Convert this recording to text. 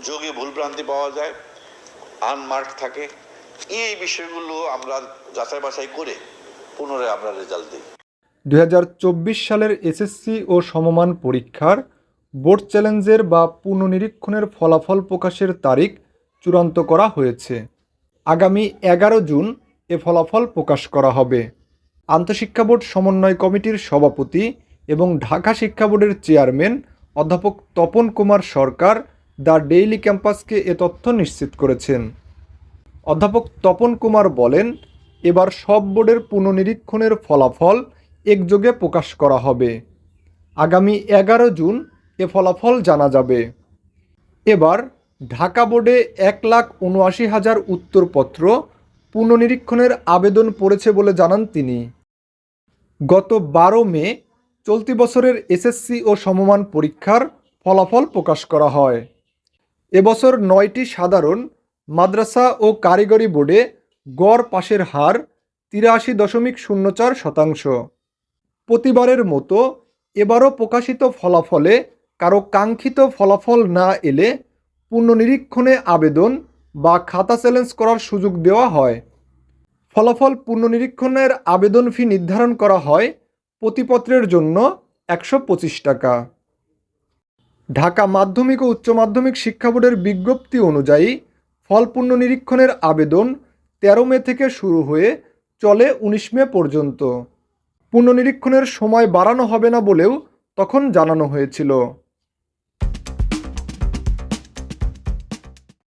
যোগে ভুলভ্রান্তি পাওয়া যায়, আনমার্ক থাকে। এই বিষয়গুলো আমরা যাচাই বাছাই করে পুনরায় আমরা রেজাল্ট দিই। 2024 সালের এসএসসি ও সমমান পরীক্ষার বোর্ড চ্যালেঞ্জের বা পুনঃনিরীক্ষণের ফলাফল প্রকাশের তারিখ চূড়ান্ত করা হয়েছে। আগামী 11 জুন এ ফলাফল প্রকাশ করা হবে। আন্তঃশিক্ষা বোর্ড সমন্বয় কমিটির সভাপতি এবং ঢাকা শিক্ষা বোর্ডের চেয়ারম্যান অধ্যাপক তপন কুমার সরকার দ্য ডেইলি ক্যাম্পাসকে এ তথ্য নিশ্চিত করেছেন। অধ্যাপক তপন কুমার বলেন, এবার সব বোর্ডের পুনঃনিরীক্ষণের ফলাফল একযোগে প্রকাশ করা হবে। আগামী 11 জুন এ ফলাফল জানা যাবে। এবার ঢাকা বোর্ডে 1,79,000 উত্তরপত্র পুনঃনিরীক্ষণের আবেদন পড়েছে বলে জানান তিনি। গত 12 মে চলতি বছরের এসএসসি ও সমমান পরীক্ষার ফলাফল প্রকাশ করা হয়। এবছর 9টি সাধারণ, মাদ্রাসা ও কারিগরি বোর্ডে গড় পাশের হার 83.04%। প্রতিবারের মতো এবারও প্রকাশিত ফলাফলে কারো কাঙ্ক্ষিত ফলাফল না এলে পুনঃনিরীক্ষণে আবেদন বা খাতা চ্যালেঞ্জ করার সুযোগ দেওয়া হয়। ফলাফল পুনঃনিরীক্ষণের আবেদন ফি নির্ধারণ করা হয় প্রতিপত্রের জন্য 125 টাকা। ঢাকা মাধ্যমিক ও উচ্চ মাধ্যমিক শিক্ষা বোর্ডের বিজ্ঞপ্তি অনুযায়ী ফল পুনঃনিরীক্ষণের আবেদন 13 মে থেকে শুরু হয়ে চলে 19 মে পর্যন্ত। পুনঃনিরীক্ষণের সময় বাড়ানো হবে না বলেও তখন জানানো হয়েছিল।